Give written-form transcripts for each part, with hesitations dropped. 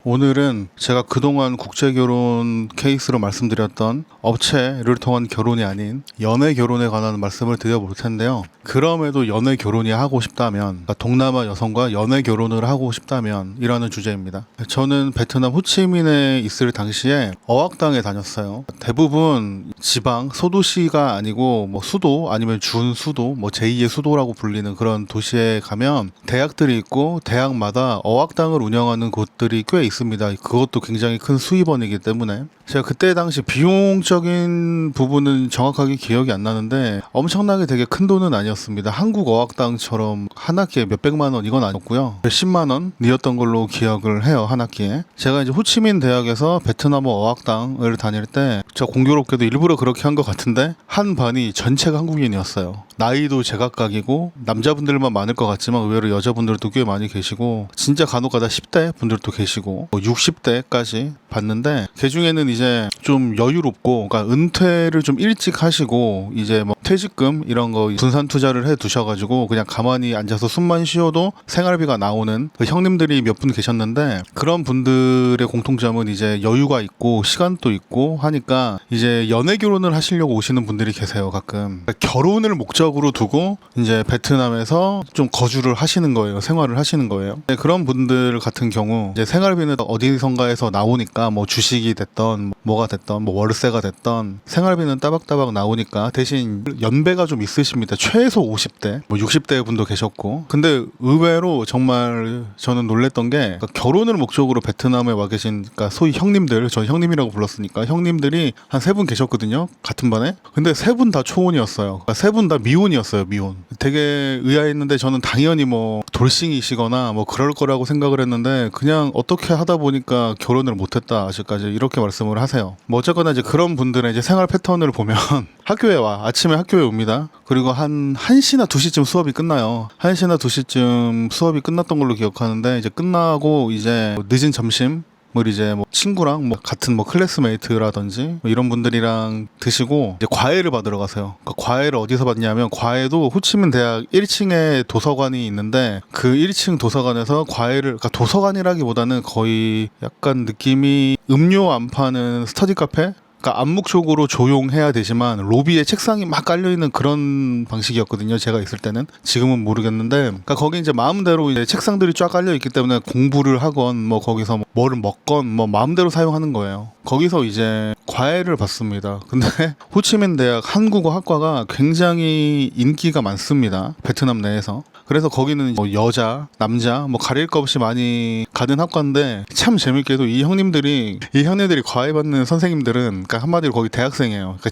오늘은 제가 그동안 국제결혼 케이스로 말씀드렸던 업체를 통한 결혼이 아닌 연애 결혼에 관한 말씀을 드려볼 텐데요. 그럼에도 연애 결혼이 하고 싶다면, 그러니까 동남아 여성과 연애 결혼을 하고 싶다면 이라는 주제입니다. 저는 베트남 호치민에 있을 당시에 어학당에 다녔어요. 대부분 지방, 소도시가 아니고 뭐 수도 아니면 준수도, 뭐 제2의 수도라고 불리는 그런 도시에 가면 대학들이 있고 대학마다 어학당을 운영하는 곳들이 꽤 있습니다. 그것도 굉장히 큰 수입원이기 때문에 제가 그때 당시 비용적인 부분은 정확하게 기억이 안 나는데 엄청나게 되게 큰 돈은 아니었습니다. 한국 어학당처럼 한 학기에 몇백만 원 이건 아니었고요. 10만 원이었던 걸로 기억을 해요. 한 학기에. 제가 이제 호치민 대학에서 베트남어 어학당을 다닐 때 저 공교롭게도 일부러 그렇게 한 것 같은데 한 반이 전체가 한국인이었어요. 나이도 제각각이고 남자분들만 많을 것 같지만 의외로 여자분들도 꽤 많이 계시고 진짜 간혹가다 10대 분들도 계시고 60대까지 봤는데 그 중에는 이제 좀 여유롭고 그러니까 은퇴를 좀 일찍 하시고 이제 뭐 퇴직금 이런 거 분산 투자를 해 두셔가지고 그냥 가만히 앉아서 숨만 쉬어도 생활비가 나오는 그 형님들이 몇 분 계셨는데 그런 분들의 공통점은 이제 여유가 있고 시간도 있고 하니까 이제 연애 결혼을 하시려고 오시는 분들이 계세요. 가끔 그러니까 결혼을 목적으로 두고 이제 베트남에서 좀 거주를 하시는 거예요. 생활을 하시는 거예요. 그런 분들 같은 경우 이제 생활비는 어디선가에서 나오니까 뭐 주식이 됐던 뭐가 됐던 뭐 월세가 됐던 생활비는 따박따박 나오니까 대신 연배가 좀 있으십니다. 최소 50대 뭐 60대 분도 계셨고 근데 의외로 정말 저는 놀랬던 게 그러니까 결혼을 목적으로 베트남에 와 계신 그러니까 소위 형님들, 전 형님이라고 불렀으니까 형님들이 한 세 분 계셨거든요. 같은 반에. 근데 세 분 다 초혼이었어요. 그러니까 세 분 다 미혼이었어요. 미혼. 되게 의아했는데 저는 당연히 뭐 돌싱이시거나 뭐 그럴 거라고 생각을 했는데 그냥 어떻게 하다 보니까 결혼을 못했다 아직까지 이렇게 말씀을 하세요. 뭐 어쨌거나 이제 그런 분들의 이제 생활 패턴을 보면 학교에 와. 아침에 학교에 옵니다. 그리고 한 1시나 2시쯤 수업이 끝나요. 1시나 2시쯤 수업이 끝났던 걸로 기억하는데 이제 끝나고 이제 늦은 점심 뭐 이제 뭐 친구랑 뭐 같은 뭐 클래스메이트라든지 뭐 이런 분들이랑 드시고 이제 과외를 받으러 가세요. 그러니까 과외를 어디서 받냐면 과외도 호치민 대학 1층에 도서관이 있는데 그 1층 도서관에서 과외를 그러니까 도서관이라기보다는 거의 약간 느낌이 음료 안 파는 스터디 카페? 그러니까 암묵적으로 조용해야 되지만 로비에 책상이 막 깔려있는 그런 방식이었거든요. 제가 있을 때는. 지금은 모르겠는데 그러니까 거기 이제 마음대로 이제 책상들이 쫙 깔려있기 때문에 공부를 하건 뭐 거기서 뭐를 먹건 뭐 마음대로 사용하는 거예요. 거기서 이제 과외를 받습니다. 근데 호치민 대학 한국어 학과가 굉장히 인기가 많습니다. 베트남 내에서. 그래서 거기는 뭐 여자, 남자 뭐 가릴 거 없이 많이 가는 학과인데 참 재밌게도 이 형님들이 과외받는 선생님들은 그러니까 한마디로 거기 대학생이에요. 그러니까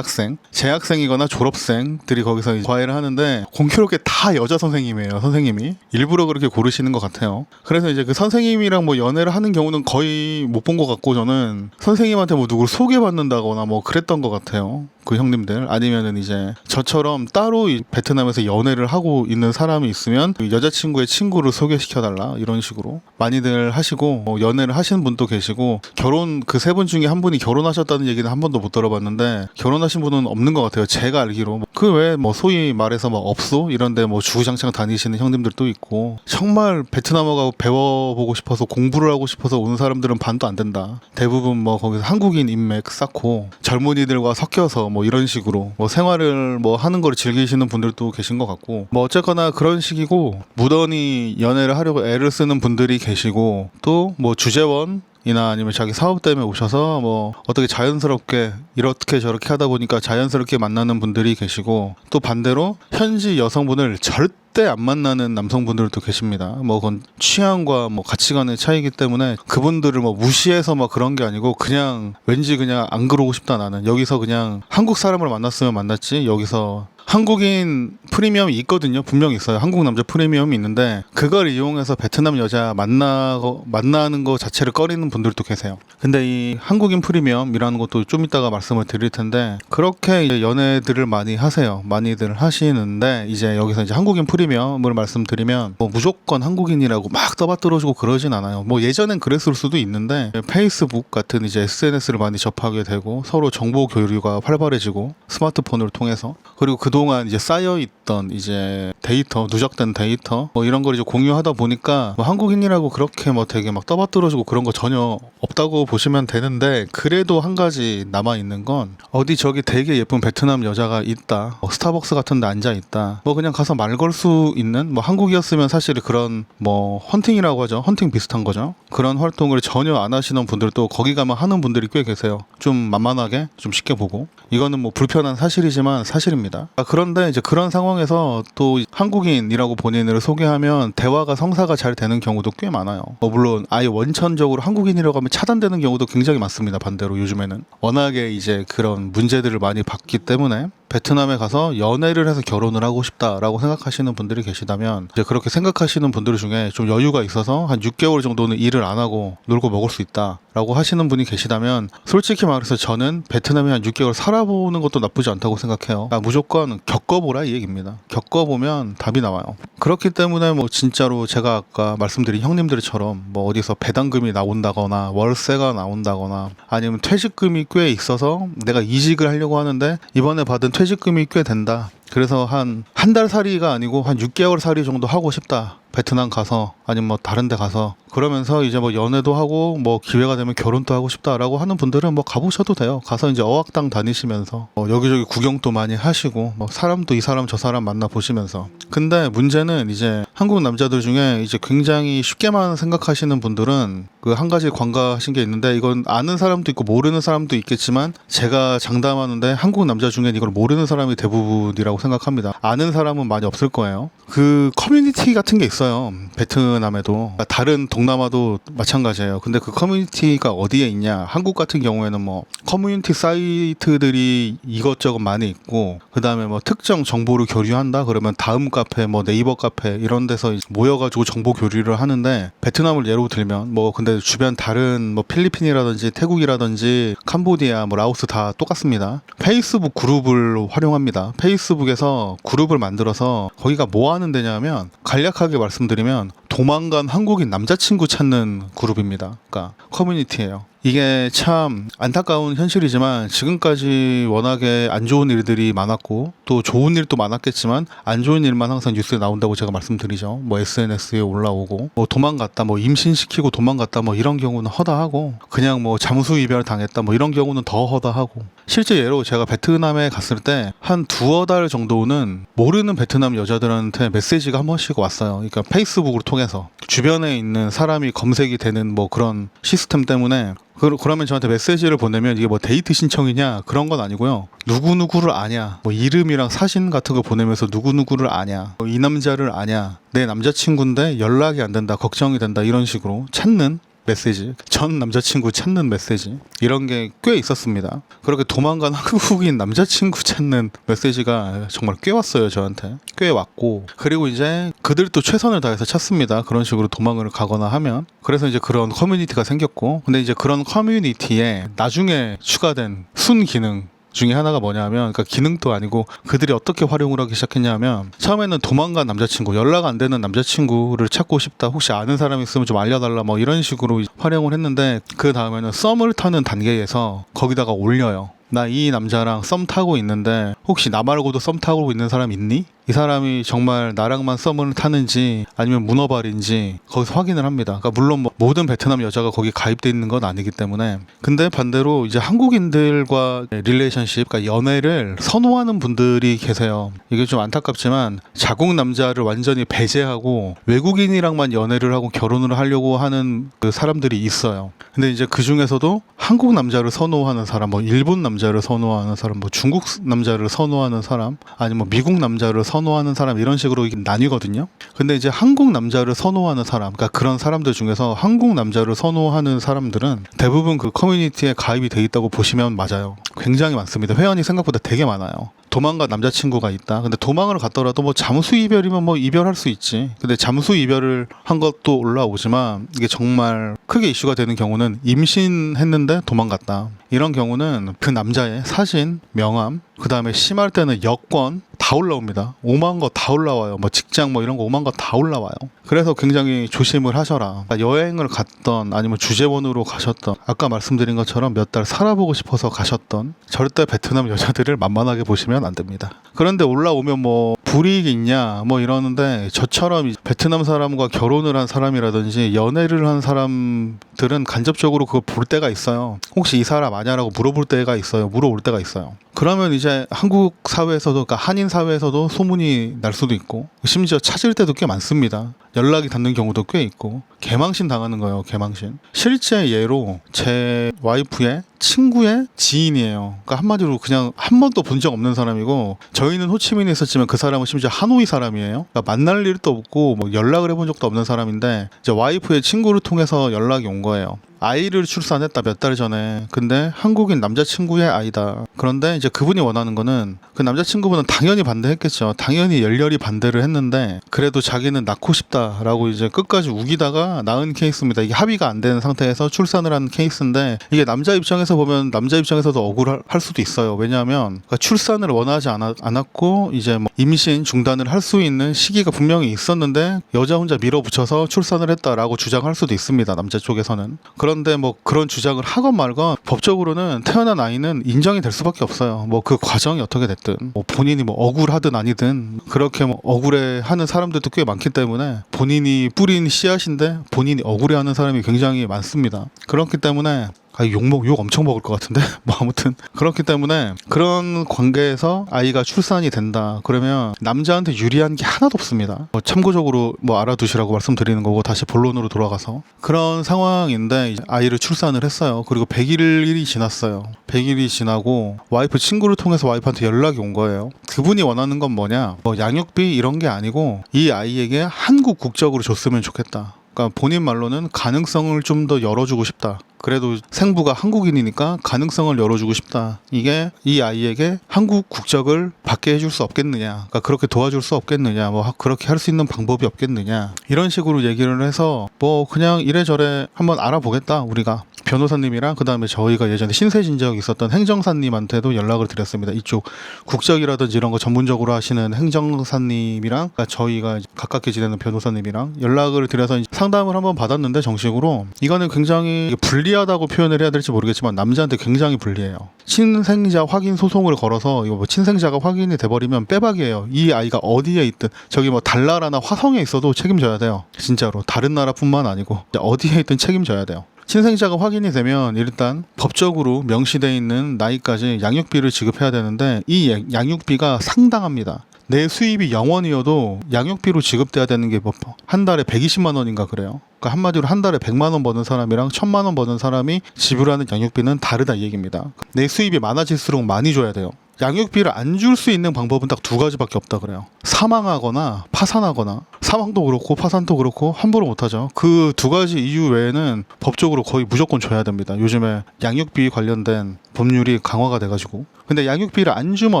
재학생이거나 졸업생들이 거기서 과외를 하는데 공교롭게 다 여자 선생님이에요. 선생님이 일부러 그렇게 고르시는 것 같아요. 그래서 이제 그 선생님이랑 뭐 연애를 하는 경우는 거의 못 본 것 같고 저는 선생님한테 뭐 누구를 소개받는다거나 뭐 그랬던 것 같아요. 그 형님들 아니면은 이제 저처럼 따로 베트남에서 연애를 하고 있는 사람이 있으면 그 여자친구의 친구를 소개시켜달라 이런 식으로 많이들 하시고 뭐 연애를 하시는 분도 계시고 결혼 그 세 분 중에 한 분이 결혼하셨다는 얘기는 한 번도 못 들어봤는데 결혼하신 분은 없는 것 같아요. 제가 알기로 그 외에 뭐 소위 말해서 뭐 업소 이런데 뭐 주구장창 다니시는 형님들도 있고 정말 베트남어가 배워보고 싶어서 공부를 하고 싶어서 오는 사람들은 반도 안 된다. 대부분 뭐 거기서 한국인 인맥 쌓고 젊은이들과 섞여서 뭐 이런 식으로 뭐 생활을 뭐 하는 걸 즐기시는 분들도 계신 것 같고 뭐 어쨌거나 그런 식이고 무던히 연애를 하려고 애를 쓰는 분들이 계시고 또 뭐 주재원 이나 아니면 자기 사업 때문에 오셔서 뭐 어떻게 자연스럽게 이렇게 저렇게 하다 보니까 자연스럽게 만나는 분들이 계시고 또 반대로 현지 여성분을 절대 안 만나는 남성분들도 계십니다. 뭐 그건 취향과 뭐 가치관의 차이기 때문에 그분들을 뭐 무시해서 막 그런 게 아니고 그냥 왠지 그냥 안 그러고 싶다 나는 여기서 그냥 한국 사람을 만났으면 만났지 여기서 한국인 프리미엄이 있거든요. 분명히 있어요. 한국 남자 프리미엄이 있는데 그걸 이용해서 베트남 여자 만나는 거 자체를 꺼리는 분들도 계세요. 근데 이 한국인 프리미엄이라는 것도 좀 이따가 말씀을 드릴 텐데 그렇게 이제 연애들을 많이 하세요. 많이들 하시는데 이제 여기서 이제 한국인 프리미엄을 말씀드리면 뭐 무조건 한국인이라고 막 떠받들어주고 그러진 않아요. 뭐 예전엔 그랬을 수도 있는데 페이스북 같은 이제 SNS를 많이 접하게 되고 서로 정보 교류가 활발해지고 스마트폰을 통해서 그리고 그동안 그동안 이제 쌓여있던 이제 데이터, 누적된 데이터 뭐 이런 걸 이제 공유하다 보니까 뭐 한국인이라고 그렇게 뭐 되게 막 떠받들어주고 그런 거 전혀 없다고 보시면 되는데, 그래도 한 가지 남아있는 건 어디 저기 되게 예쁜 베트남 여자가 있다, 뭐 스타벅스 같은 데 앉아있다, 뭐 그냥 가서 말 걸 수 있는, 뭐 한국이었으면 사실 그런 뭐 헌팅이라고 하죠. 헌팅 비슷한 거죠. 그런 활동을 전혀 안 하시는 분들도 거기 가면 하는 분들이 꽤 계세요. 좀 만만하게 좀 쉽게 보고. 이거는 뭐 불편한 사실이지만 사실입니다. 그런데 이제 그런 상황에서 또 한국인이라고 본인을 소개하면 대화가 성사가 잘 되는 경우도 꽤 많아요. 물론 아예 원천적으로 한국인이라고 하면 차단되는 경우도 굉장히 많습니다. 반대로 요즘에는 워낙에 이제 그런 문제들을 많이 봤기 때문에 베트남에 가서 연애를 해서 결혼을 하고 싶다라고 생각하시는 분들이 계시다면, 이제 그렇게 생각하시는 분들 중에 좀 여유가 있어서 한 6개월 정도는 일을 안 하고 놀고 먹을 수 있다라고 하시는 분이 계시다면, 솔직히 말해서 저는 베트남에 한 6개월 살아보는 것도 나쁘지 않다고 생각해요. 무조건 겪어보라 이 얘기입니다. 겪어보면 답이 나와요. 그렇기 때문에 뭐 진짜로 제가 아까 말씀드린 형님들처럼 뭐 어디서 배당금이 나온다거나 월세가 나온다거나 아니면 퇴직금이 꽤 있어서 내가 이직을 하려고 하는데 이번에 받은 퇴직금이 꽤 된다, 그래서 한 달 살이가 아니고 한 6개월 살이 정도 하고 싶다, 베트남 가서 아니면 뭐 다른 데 가서, 그러면서 이제 뭐 연애도 하고 뭐 기회가 되면 결혼도 하고 싶다라고 하는 분들은 뭐 가보셔도 돼요. 가서 이제 어학당 다니시면서 여기저기 구경도 많이 하시고 뭐 사람도 이 사람 저 사람 만나 보시면서. 근데 문제는 이제 한국 남자들 중에 이제 굉장히 쉽게만 생각하시는 분들은 그 한 가지 관가하신 게 있는데, 이건 아는 사람도 있고 모르는 사람도 있겠지만 제가 장담하는데 한국 남자 중엔 이걸 모르는 사람이 대부분이라고 생각합니다. 아는 사람은 많이 없을 거예요. 그 커뮤니티 같은 게 있어요. 베트남에도, 다른 동남아도 마찬가지예요. 근데 그 커뮤니티가 어디에 있냐, 한국 같은 경우에는 뭐 커뮤니티 사이트들이 이것저것 많이 있고, 그 다음에 뭐 특정 정보를 교류한다 그러면 다음 카페, 뭐 네이버 카페 이런 데서 모여가지고 정보 교류를 하는데, 베트남을 예로 들면 뭐 근데 주변 다른 뭐 필리핀이라든지 태국이라든지 캄보디아, 뭐 라오스 다 똑같습니다. 페이스북 그룹을 활용합니다. 페이스북에서 그룹을 만들어서 거기가 뭐 하는 데냐면, 간략하게 말씀드리면 도망간 한국인 남자친구 찾는 그룹입니다. 그러니까 커뮤니티예요. 이게 참 안타까운 현실이지만 지금까지 워낙에 안 좋은 일들이 많았고 또 좋은 일도 많았겠지만 안 좋은 일만 항상 뉴스에 나온다고 제가 말씀드리죠. 뭐 SNS에 올라오고 뭐 도망갔다, 뭐 임신시키고 도망갔다, 뭐 이런 경우는 허다하고, 그냥 뭐 잠수 이별 당했다, 뭐 이런 경우는 더 허다하고. 실제 예로 제가 베트남에 갔을 때 한 두어 달 정도는 모르는 베트남 여자들한테 메시지가 한 번씩 왔어요. 그러니까 페이스북을 통해서 주변에 있는 사람이 검색이 되는 뭐 그런 시스템 때문에. 그러면 저한테 메시지를 보내면 이게 뭐 데이트 신청이냐 그런 건 아니고요. 누구누구를 아냐, 뭐 이름이랑 사진 같은 거 보내면서 누구누구를 아냐, 뭐 이 남자를 아냐, 내 남자친구인데 연락이 안 된다, 걱정이 된다, 이런 식으로 찾는 메시지, 전 남자친구 찾는 메시지, 이런 게 꽤 있었습니다. 그렇게 도망간 한국인 남자친구 찾는 메시지가 정말 꽤 왔어요. 저한테 꽤 왔고, 그리고 이제 그들도 최선을 다해서 찾습니다. 그런 식으로 도망을 가거나 하면. 그래서 이제 그런 커뮤니티가 생겼고, 근데 이제 그런 커뮤니티에 나중에 추가된 순 기능 중에 하나가 뭐냐면, 그러니까 기능도 아니고 그들이 어떻게 활용을 하기 시작했냐면, 처음에는 도망간 남자친구, 연락 안 되는 남자친구를 찾고 싶다, 혹시 아는 사람 있으면 좀 알려달라, 뭐 이런 식으로 활용을 했는데, 그 다음에는 썸을 타는 단계에서 거기다가 올려요. 나 이 남자랑 썸 타고 있는데 혹시 나 말고도 썸 타고 있는 사람 있니? 이 사람이 정말 나랑만 썸을 타는지 아니면 문어발인지 거기서 확인을 합니다. 그러니까 물론 뭐 모든 베트남 여자가 거기 가입돼 있는 건 아니기 때문에. 근데 반대로 이제 한국인들과 릴레이션십, 그러니까 연애를 선호하는 분들이 계세요. 이게 좀 안타깝지만 자국 남자를 완전히 배제하고 외국인이랑만 연애를 하고 결혼을 하려고 하는 그 사람들이 있어요. 근데 이제 그 중에서도 한국 남자를 선호하는 사람, 뭐 일본 남자를 선호하는 사람, 뭐 중국 남자를 선호하는 사람, 아니면 뭐 미국 남자를 선호하는 사람, 이런 식으로 나뉘거든요. 근데 이제 한국 남자를 선호하는 사람, 그러니까 그런 사람들 중에서 한국 남자를 선호하는 사람들은 대부분 그 커뮤니티에 가입이 돼 있다고 보시면 맞아요. 굉장히 많습니다. 회원이 생각보다 되게 많아요. 도망간 남자친구가 있다. 근데 도망을 갔더라도 뭐 잠수 이별이면 뭐 이별할 수 있지. 근데 잠수 이별을 한 것도 올라오지만, 이게 정말 크게 이슈가 되는 경우는 임신했는데 도망갔다. 이런 경우는 그 남자의 사진, 명함, 그 다음에 심할 때는 여권, 다 올라옵니다. 오만 거 다 올라와요. 뭐 직장 뭐 이런 거 오만 거 다 올라와요. 그래서 굉장히 조심을 하셔라. 그러니까 여행을 갔던 아니면 주재원으로 가셨던 아까 말씀드린 것처럼 몇 달 살아보고 싶어서 가셨던 절대 베트남 여자들을 만만하게 보시면 안 됩니다. 그런데 올라오면 뭐 불이익이 있냐 뭐 이러는데 저처럼 베트남 사람과 결혼을 한 사람이라든지 연애를 한 사람들은 간접적으로 그걸 볼 때가 있어요. 혹시 이 사람 아냐라고 물어볼 때가 있어요. 물어볼 때가 있어요. 그러면 이제 한국 사회에서도, 그러니까 한인 사회에서도 소문이 날 수도 있고, 심지어 찾을 때도 꽤 많습니다. 연락이 닿는 경우도 꽤 있고, 개망신 당하는 거예요. 개망신. 실제 예로 제 와이프의 친구의 지인이에요. 그러니까 한마디로 그냥 한 번도 본 적 없는 사람이고, 저희는 호치민에 있었지만 그 사람은 심지어 하노이 사람이에요. 그러니까 만날 일도 없고 뭐 연락을 해본 적도 없는 사람인데, 이제 와이프의 친구를 통해서 연락이 온 거예요. 아이를 출산했다, 몇 달 전에. 근데 한국인 남자친구의 아이다. 그런데 이제 그분이 원하는 거는, 그 남자친구분은 당연히 반대했겠죠. 당연히 열렬히 반대를 했는데 그래도 자기는 낳고 싶다라고 이제 끝까지 우기다가 낳은 케이스입니다. 이게 합의가 안 되는 상태에서 출산을 한 케이스인데, 이게 남자 입장에서 보면 남자 입장에서도 억울할 수도 있어요. 왜냐하면 그러니까 출산을 원하지 않았고 이제 뭐 임신 중단을 할 수 있는 시기가 분명히 있었는데 여자 혼자 밀어붙여서 출산을 했다라고 주장할 수도 있습니다. 남자 쪽에서는. 그런데 뭐 그런 주장을 하건 말건 법적으로는 태어난 아이는 인정이 될 수밖에 없어요. 뭐 그 과정이 어떻게 됐든, 뭐 본인이 뭐 억울하든 아니든 그렇게 뭐 억울해하는 사람들도 꽤 많기 때문에, 본인이 뿌린 씨앗인데 본인이 억울해하는 사람이 굉장히 많습니다. 그렇기 때문에 욕 엄청 먹을 것 같은데 뭐 아무튼 그렇기 때문에, 그런 관계에서 아이가 출산이 된다 그러면 남자한테 유리한 게 하나도 없습니다. 참고적으로 뭐 알아두시라고 말씀드리는 거고, 다시 본론으로 돌아가서 그런 상황인데 아이를 출산을 했어요. 그리고 100일이 지났어요. 100일이 지나고 와이프 친구를 통해서 와이프한테 연락이 온 거예요. 그분이 원하는 건 뭐냐, 뭐 양육비 이런 게 아니고 이 아이에게 한국 국적으로 줬으면 좋겠다. 그러니까 본인 말로는 가능성을 좀 더 열어주고 싶다. 그래도 생부가 한국인이니까 가능성을 열어주고 싶다. 이게 이 아이에게 한국 국적을 받게 해줄 수 없겠느냐, 그러니까 그렇게 도와줄 수 없겠느냐, 뭐 그렇게 할 수 있는 방법이 없겠느냐, 이런 식으로 얘기를 해서 뭐 그냥 이래저래 한번 알아보겠다. 우리가 변호사님이랑 그 다음에 저희가 예전에 신세 진적 있었던 행정사님한테도 연락을 드렸습니다. 이쪽 국적이라든지 이런 거 전문적으로 하시는 행정사님이랑, 그러니까 저희가 가깝게 지내는 변호사님이랑 연락을 드려서 상담을 한번 받았는데, 정식으로 이거는 굉장히 불리하다고 표현을 해야 될지 모르겠지만 남자한테 굉장히 불리해요. 친생자 확인 소송을 걸어서 이거 뭐 친생자가 확인이 돼버리면 빼박이에요. 이 아이가 어디에 있든, 저기 뭐 달나라나 화성에 있어도 책임져야 돼요. 진짜로 다른 나라뿐만 아니고 어디에 있든 책임져야 돼요. 친생자가 확인이 되면 일단 법적으로 명시되어 있는 나이까지 양육비를 지급해야 되는데, 이 양육비가 상당합니다. 내 수입이 0원이어도 양육비로 지급돼야 되는 게 뭐 한 달에 120만 원인가 그래요. 그러니까 한마디로 한 달에 100만 원 버는 사람이랑 1000만 원 버는 사람이 지불하는 양육비는 다르다 이 얘기입니다. 내 수입이 많아질수록 많이 줘야 돼요. 양육비를 안 줄 수 있는 방법은 딱 두 가지밖에 없다 그래요. 사망하거나 파산하거나. 사망도 그렇고 파산도 그렇고 함부로 못하죠. 그 두 가지 이유 외에는 법적으로 거의 무조건 줘야 됩니다. 요즘에 양육비 관련된 법률이 강화가 돼가지고. 근데 양육비를 안 주면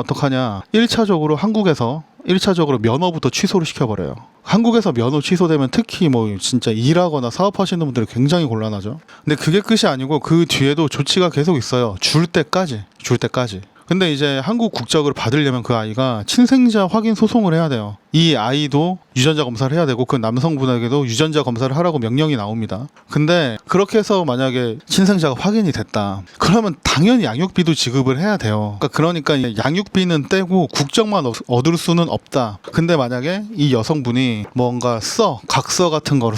어떡하냐, 1차적으로 한국에서 1차적으로 면허부터 취소를 시켜버려요. 한국에서 면허 취소되면 특히 뭐 진짜 일하거나 사업하시는 분들이 굉장히 곤란하죠. 근데 그게 끝이 아니고 그 뒤에도 조치가 계속 있어요. 줄 때까지. 근데 이제 한국 국적을 받으려면 그 아이가 친생자 확인 소송을 해야 돼요. 이 아이도 유전자 검사를 해야 되고 그 남성분에게도 유전자 검사를 하라고 명령이 나옵니다. 근데 그렇게 해서 만약에 친생자가 확인이 됐다 그러면 당연히 양육비도 지급을 해야 돼요. 그러니까 양육비는 떼고 국적만 얻을 수는 없다. 근데 만약에 이 여성분이 뭔가 각서 같은 걸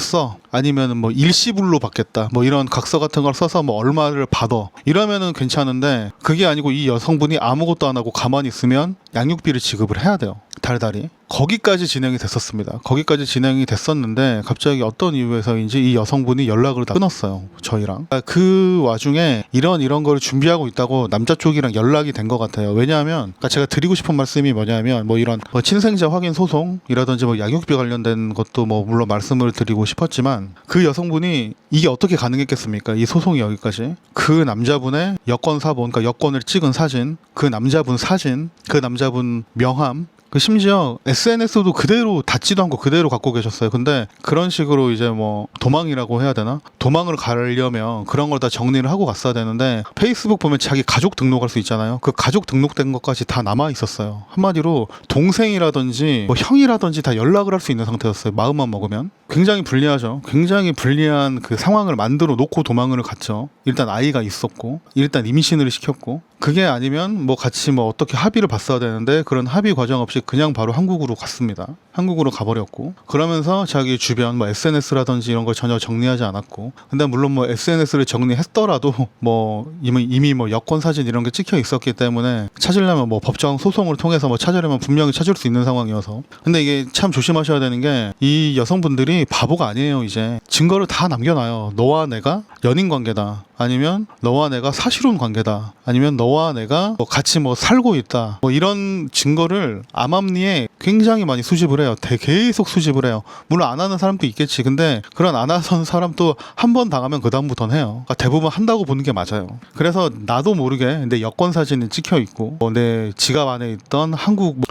아니면 뭐 일시불로 받겠다, 뭐 이런 각서 같은 걸 써서 뭐 얼마를 받아, 이러면은 괜찮은데, 그게 아니고 이 여성분이 아무것도 안 하고 가만히 있으면 양육비를 지급을 해야 돼요. 달달이. 거기까지 진행이 됐었습니다. 거기까지 진행이 됐었는데 갑자기 어떤 이유에서인지 이 여성분이 연락을 다 끊었어요. 저희랑. 그 와중에 이런 걸 준비하고 있다고 남자 쪽이랑 연락이 된 것 같아요. 왜냐하면 제가 드리고 싶은 말씀이 뭐냐면, 뭐 이런 뭐 친생자 확인 소송이라든지 뭐 양육비 관련된 것도 뭐 물론 말씀을 드리고 싶었지만, 그 여성분이 이게 어떻게 가능했겠습니까? 이 소송이 여기까지. 그 남자분의 여권 사본, 그러니까 여권을 찍은 사진, 그 남자분 사진, 그 남자분 명함, 그 심지어 SNS도 그대로 닫지도 않고 그대로 갖고 계셨어요. 근데 그런 식으로 이제 뭐 도망이라고 해야 되나? 도망을 가려면 그런 걸 다 정리를 하고 갔어야 되는데 페이스북 보면 자기 가족 등록할 수 있잖아요. 그 가족 등록된 것까지 다 남아 있었어요. 한마디로 동생이라든지 뭐 형이라든지 다 연락을 할 수 있는 상태였어요. 마음만 먹으면. 굉장히 불리하죠. 굉장히 불리한 그 상황을 만들어 놓고 도망을 갔죠. 일단 아이가 있었고 일단 임신을 시켰고 그게 아니면 뭐 같이 뭐 어떻게 합의를 봤어야 되는데 그런 합의 과정 없이 그냥 바로 한국으로 갔습니다. 한국으로 가버렸고 그러면서 자기 주변 뭐 SNS라든지 이런 걸 전혀 정리하지 않았고 근데 물론 뭐 SNS를 정리했더라도 뭐 이미 뭐 여권 사진 이런 게 찍혀 있었기 때문에 찾으려면 뭐 법정 소송을 통해서 뭐 찾으려면 분명히 찾을 수 있는 상황이어서 근데 이게 참 조심하셔야 되는 게 이 여성분들이 바보가 아니에요. 이제 증거를 다 남겨놔요. 너와 내가 연인 관계다. 아니면 너와 내가 사실혼 관계다. 아니면 너와 내가 뭐 같이 뭐 살고 있다. 뭐 이런 증거를 암암리에 굉장히 많이 수집을 해요. 계속 수집을 해요. 물론 안 하는 사람도 있겠지. 근데 그런 안 하는 사람도 한 번 당하면 그 다음부터는 해요. 그러니까 대부분 한다고 보는 게 맞아요. 그래서 나도 모르게 내 여권 사진이 찍혀 있고 내 지갑 안에 있던 한국 뭐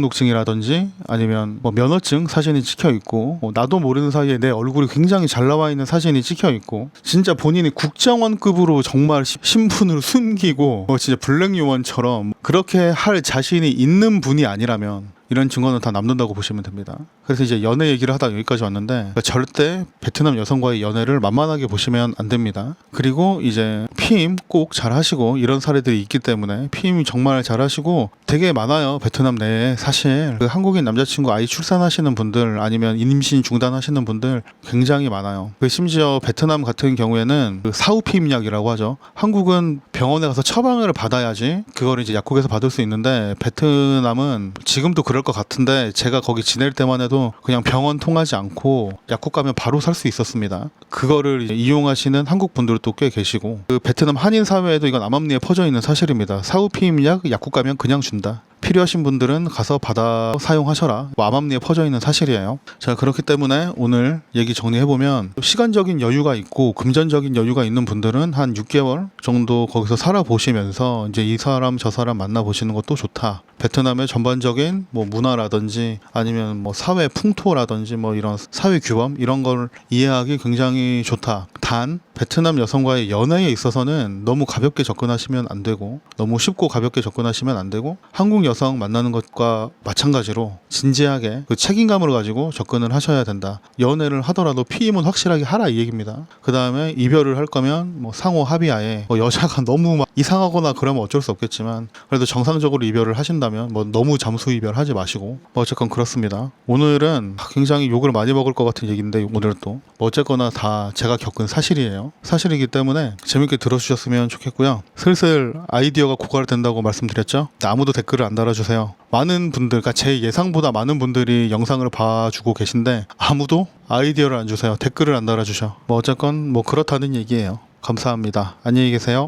주민등록증이라든지 아니면 뭐 면허증 사진이 찍혀 있고 나도 모르는 사이에 내 얼굴이 굉장히 잘 나와 있는 사진이 찍혀 있고 진짜 본인이 국정원급으로 정말 신분을 숨기고 진짜 블랙 요원처럼 그렇게 할 자신이 있는 분이 아니라면 이런 증거는 다 남는다고 보시면 됩니다. 그래서 이제 연애 얘기를 하다 여기까지 왔는데 그러니까 절대 베트남 여성과의 연애를 만만하게 보시면 안 됩니다. 그리고 이제 피임 꼭 잘 하시고 이런 사례들이 있기 때문에 피임 정말 잘 하시고 되게 많아요. 베트남 내에 사실 그 한국인 남자친구 아이 출산하시는 분들 아니면 임신 중단하시는 분들 굉장히 많아요. 그 심지어 베트남 같은 경우에는 그 사후 피임약이라고 하죠. 한국은 병원에 가서 처방을 받아야지 그거를 이제 약국에서 받을 수 있는데 베트남은 지금도 그럴 것 같은데 제가 거기 지낼 때만 해도 그냥 병원 통하지 않고 약국 가면 바로 살 수 있었습니다. 그거를 이제 이용하시는 한국 분들도 꽤 계시고 그 베트남 한인 사회에도 이건 암암리에 퍼져 있는 사실입니다. 사후 피임약 약국 가면 그냥 준다. 필요하신 분들은 가서 받아 사용하셔라. 뭐 암암리에 퍼져 있는 사실이에요. 자, 그렇기 때문에 오늘 얘기 정리해보면 시간적인 여유가 있고 금전적인 여유가 있는 분들은 한 6개월 정도 거기서 살아보시면서 이제 이 사람 저 사람 만나보시는 것도 좋다. 베트남의 전반적인 뭐 문화라든지 아니면 뭐 사회 풍토라든지 뭐 이런 사회 규범 이런 걸 이해하기 굉장히 좋다. 단 베트남 여성과의 연애에 있어서는 너무 가볍게 접근하시면 안 되고 너무 쉽고 가볍게 접근하시면 안 되고 한국 여성 만나는 것과 마찬가지로 진지하게 그 책임감을 가지고 접근을 하셔야 된다. 연애를 하더라도 피임은 확실하게 하라 이 얘기입니다. 그 다음에 이별을 할 거면 뭐 상호 합의하에 뭐 여자가 너무 막 이상하거나 그러면 어쩔 수 없겠지만 그래도 정상적으로 이별을 하신다면 뭐 너무 잠수 이별하지 마시고 뭐 어쨌건 그렇습니다. 오늘은 굉장히 욕을 많이 먹을 것 같은 얘기인데 오늘 또 뭐 어쨌거나 다 제가 겪은 사실이에요. 사실이기 때문에 재밌게 들어주셨으면 좋겠고요. 슬슬 아이디어가 고갈된다고 말씀드렸죠. 아무도 댓글을 안 달아주세요. 많은 분들, 그러니까 제 예상보다 많은 분들이 영상을 봐주고 계신데 아무도 아이디어를 안 주세요. 댓글을 안 달아주셔. 뭐 어쨌건 뭐 그렇다는 얘기예요. 감사합니다. 안녕히 계세요.